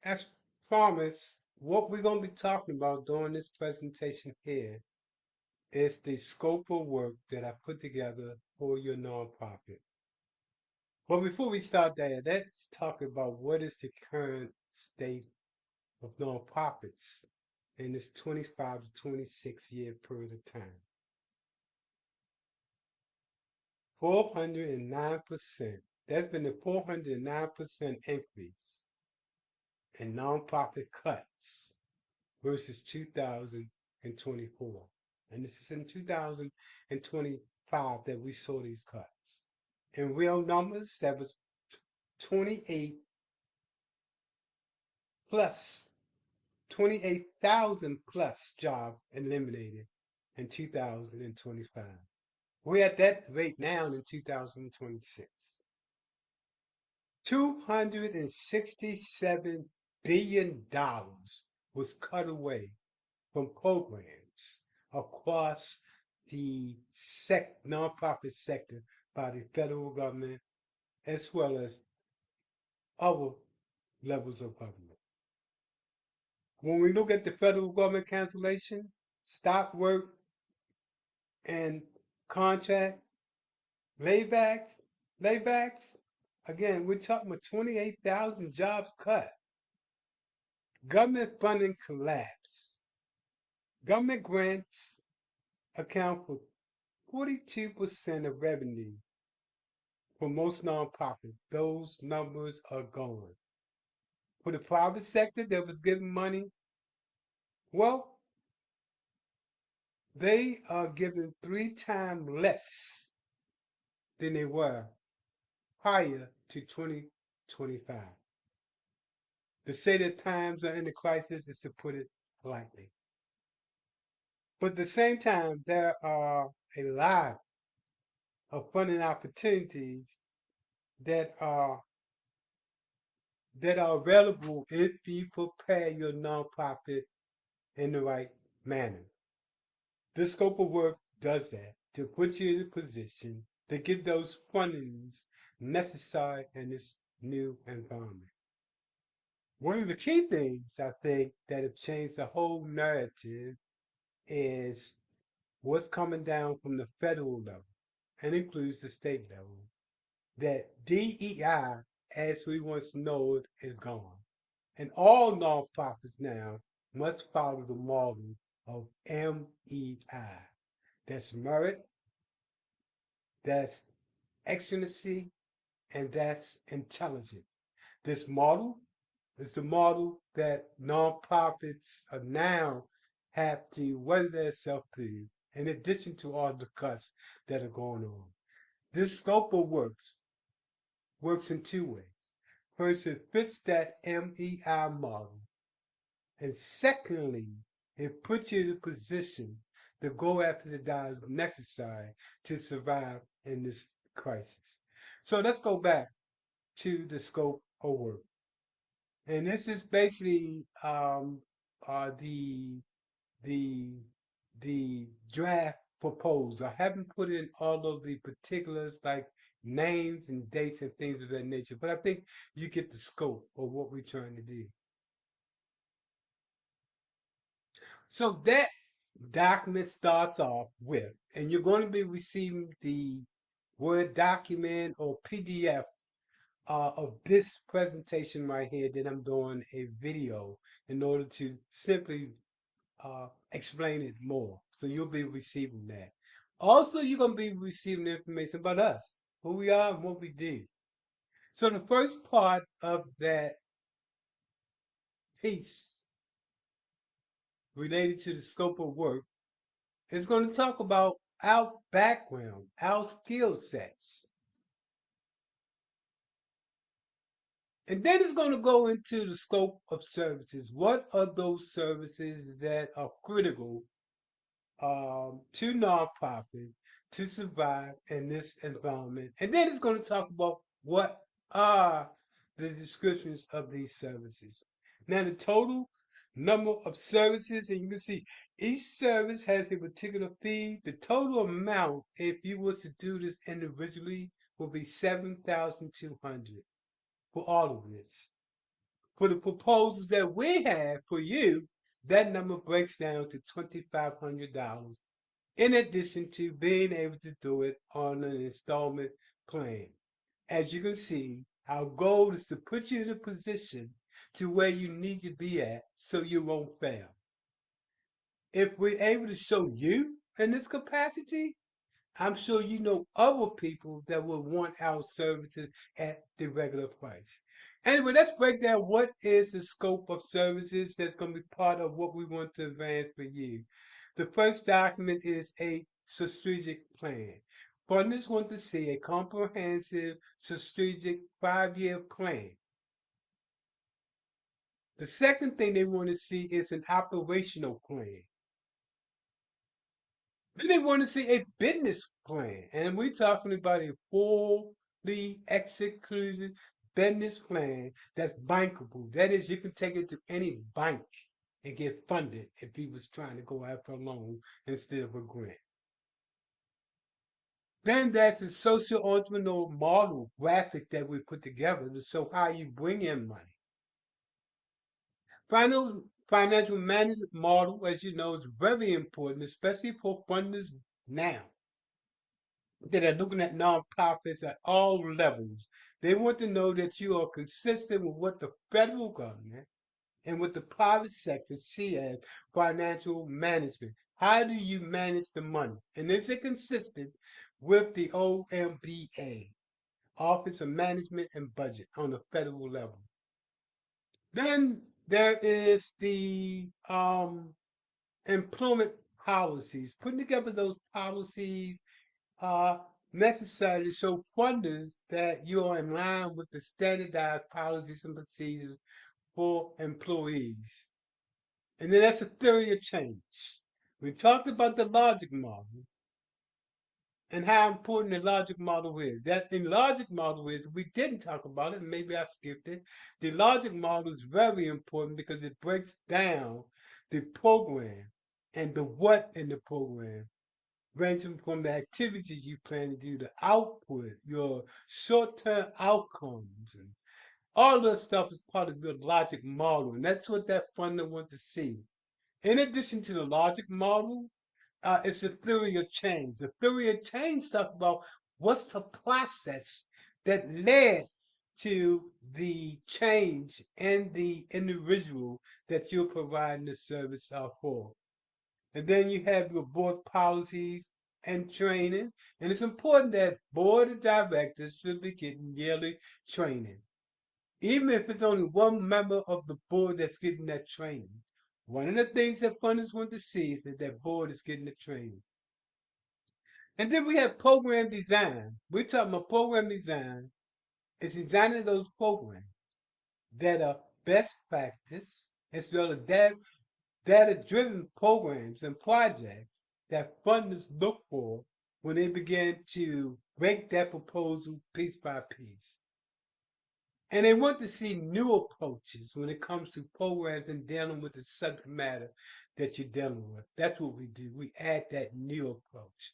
As promised, what we're going to be talking about during this presentation here is the scope of work that I put together for your nonprofit. But before we start there, let's talk about what is the current state of nonprofits in this 25 to 26-year period of time. 409%. There's been a 409% increase in nonprofit cuts versus 2024. And this is in 2025 that we saw these cuts. In real numbers, that was 28 plus 28,000 plus jobs eliminated in 2025. We're at that rate now in 2026. $267 billion was cut away from programs across the nonprofit sector by the federal government as well as other levels of government. When we look at the federal government cancellation, stop work, and contract laybacks, again, we're talking about 28,000 jobs cut. Government funding collapse. Government grants account for 42% of revenue for most nonprofits. Those numbers are gone. For the private sector that was giving money, well, they are giving 3 times less than they were prior to 2025. To say that times are in the crisis is to put it politely. But at the same time, there are a lot of funding opportunities that are available if you prepare your nonprofit in the right manner. This scope of work does that to put you in a position to get those fundings necessary in this new environment. One of the key things I think that have changed the whole narrative is what's coming down from the federal level and includes the state level. That DEI, as we once know it, is gone. And all nonprofits now must follow the model of MEI. That's merit, that's excellency, and that's intelligent. This model is the model that nonprofits are now have to weather themselves through, in addition to all the cuts that are going on. This scope of works in 2 ways. First, it fits that MEI model. And secondly, it puts you in a position to go after the dollars necessary to survive in this crisis. So let's go back to the scope of work. And this is basically the the draft proposal. I haven't put in all of the particulars like names and dates and things of that nature, but I think you get the scope of what we're trying to do. So that document starts off with, and you're going to be receiving the Word document or PDF of this presentation right here that I'm doing a video in order to simply explain it more. So you'll be receiving that. Also, you're going to be receiving information about us, who we are and what we do. So the first part of that piece related to the scope of work is going to talk about our background, our skill sets. And then it's going to go into the scope of services. What are those services that are critical to nonprofit to survive in this environment? And then it's going to talk about what are the descriptions of these services. Now, the total number of services, and you can see each service has a particular fee. The total amount, if you was to do this individually, will be 7,200 for all of this. For the proposals that we have for you, that number breaks down to $2,500 in addition to being able to do it on an installment plan. As you can see, our goal is to put you in a position to where you need to be at so you won't fail. If we're able to show you in this capacity, I'm sure you know other people that will want our services at the regular price. Anyway, let's break down what is the scope of services that's going to be part of what we want to advance for you. The first document is a strategic plan. Partners want to see a comprehensive strategic 5-year plan. The second thing they want to see is an operational plan. Then they want to see a business plan. And we're talking about a fully executed business plan that's bankable. That is, you can take it to any bank and get funded if he was trying to go after a loan instead of a grant. Then there's a social entrepreneur model graphic that we put together to show how you bring in money. Final financial management model, as you know, is very important, especially for funders now that are looking at nonprofits at all levels. They want to know that you are consistent with what the federal government and what the private sector see as financial management. How do you manage the money? And is it consistent with the OMBA, Office of Management and Budget on the federal level? Then there is the employment policies, putting together those policies are necessary to show funders that you are in line with the standardized policies and procedures for employees. And then that's a theory of change. We talked about the logic model and how important the logic model is. That in logic model is, we didn't talk about it, maybe I skipped it. The logic model is very important because it breaks down the program and the what in the program, ranging from the activities you plan to do, the output, your short-term outcomes, and all of that stuff is part of your logic model. And that's what that funder wants to see. In addition to the logic model, it's the theory of change. The theory of change talks about what's the process that led to the change in the individual that you're providing the service for. And then you have your board policies and training. And it's important that board of directors should be getting yearly training. Even if it's only one member of the board that's getting that training. One of the things that funders want to see is that that board is getting the training. And then we have program design. We're talking about program design. It's designing those programs that are best practice as well as data-driven programs and projects that funders look for when they begin to break that proposal piece by piece. And they want to see new approaches when it comes to programs and dealing with the subject matter that you're dealing with. That's what we do. We add that new approach.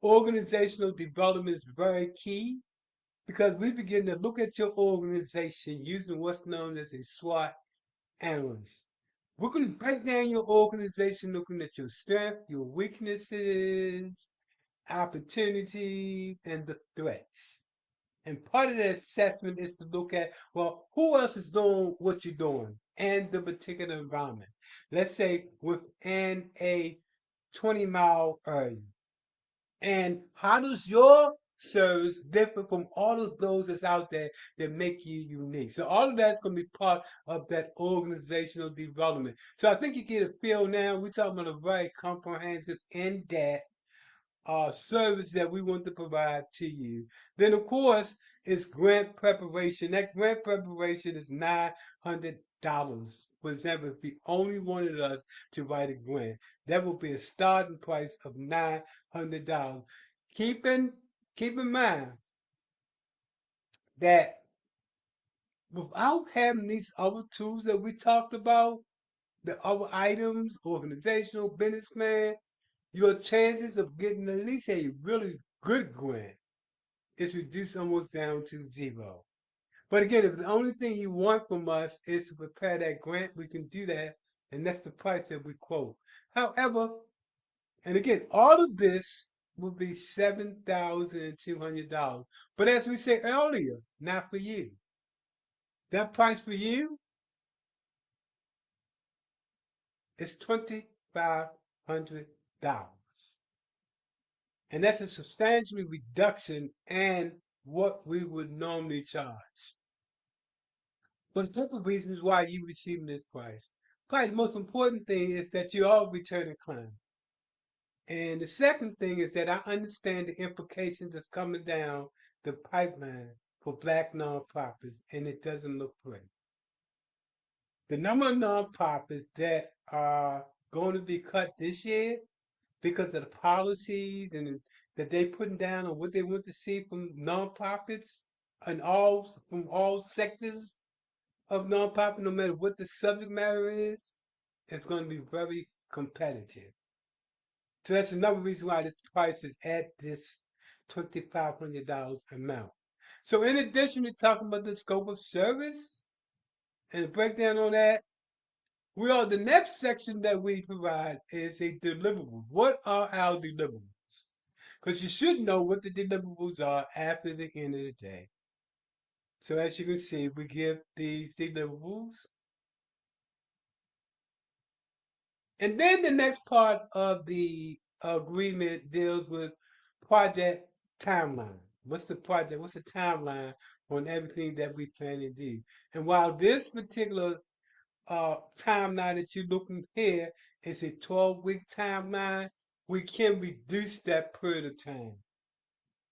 Organizational development is very key because we begin to look at your organization using what's known as a SWOT analyst. We're going to break down your organization looking at your strengths, your weaknesses, opportunities, and the threats. And part of the assessment is to look at, well, who else is doing what you're doing and the particular environment. Let's say within a 20-mile area. And how does your service differ from all of those that's out there that make you unique? So all of that's going to be part of that organizational development. So I think you get a feel now. We're talking about a very comprehensive, in-depth service that we want to provide to you. Then, of course, is grant preparation. That grant preparation is $900. For example, if you only wanted us to write a grant, that would be a starting price of $900. Keep in, keep in mind that without having these other tools that we talked about, the other items, organizational, business plan, your chances of getting at least a really good grant is reduced almost down to zero. But again, if the only thing you want from us is to prepare that grant, we can do that, and that's the price that we quote. However, and again, all of this will be $7,200. But as we said earlier, not for you. That price for you is $2,500. And that's a substantial reduction in what we would normally charge. But a couple of reasons why you receiving this price. Probably the most important thing is that you are returning clients. And the second thing is that I understand the implications that's coming down the pipeline for black nonprofits, and it doesn't look pretty. The number of nonprofits that are going to be cut this year because of the policies and that they putting down on what they want to see from nonprofits and all from all sectors of nonprofit, no matter what the subject matter is, it's going to be very competitive. So that's another reason why this price is at this $2,500 amount. So in addition to talking about the scope of service and the breakdown on that, the next section that we provide is a deliverable. What are our deliverables? Because you should know what the deliverables are after the end of the day. So as you can see, we give these deliverables. And then the next part of the agreement deals with project timeline. What's the project? What's the timeline on everything that we plan to do? And while this particular timeline that you're looking here is a 12-week timeline, we can reduce that period of time.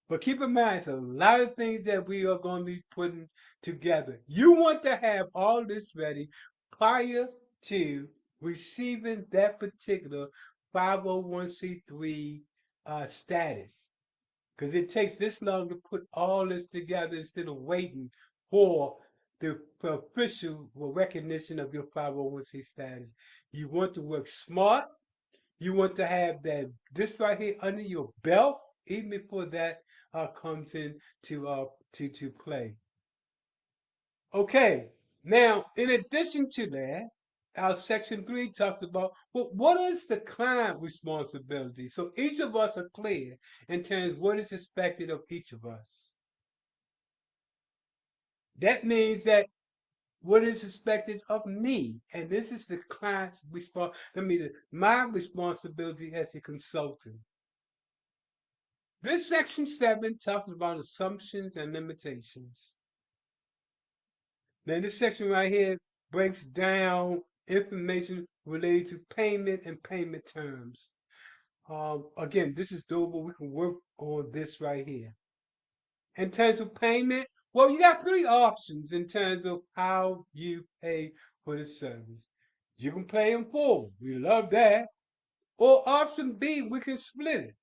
But keep in mind, it's a lot of things that we are going to be putting together. You want to have all this ready prior to receiving that particular 501c3 status. Because it takes this long to put all this together instead of waiting for the official recognition of your 501c status. You want to work smart. You want to have that this right here under your belt, even before that comes in to play. Okay, now in addition to that, our section 3 talks about what is the client responsibility. So each of us are clear in terms of what is expected of each of us. That means that what is expected of me, and this is the client's my responsibility as a consultant. This section 7 talks about assumptions and limitations. Now, this section right here breaks down information related to payment and payment terms. Again, this is doable. We can work on this right here. In terms of payment, well, you got three options in terms of how you pay for the service. You can pay in full. We love that. Or option B, we can split it.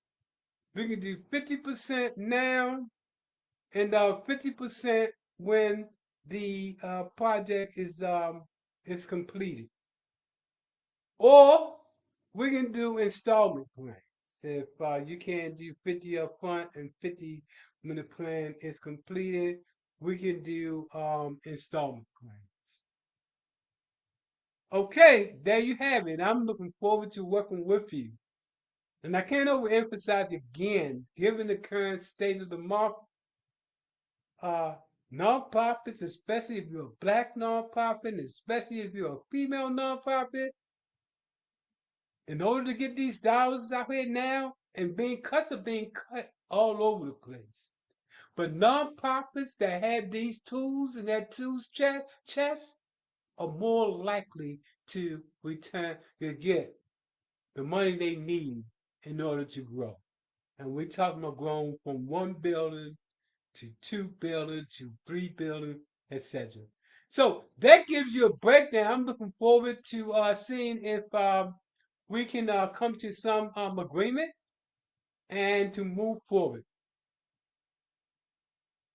We can do 50% now and 50% when the project is completed. Or we can do installment plans. If you can't do 50 up front and 50 when the plan is completed, we can do installment plans. Okay, there you have it. I'm looking forward to working with you. And I can't overemphasize again, given the current state of the market, nonprofits, especially if you're a black nonprofit, especially if you're a female nonprofit, in order to get these dollars out here now, and cuts are being cut all over the place. But nonprofits that have these tools and that tools chest are more likely to get the money they need in order to grow. And we're talking about growing from 1 billion to 2 billion to 3 billion, etc. So that gives you a breakdown. I'm looking forward to seeing if we can come to some agreement and to move forward.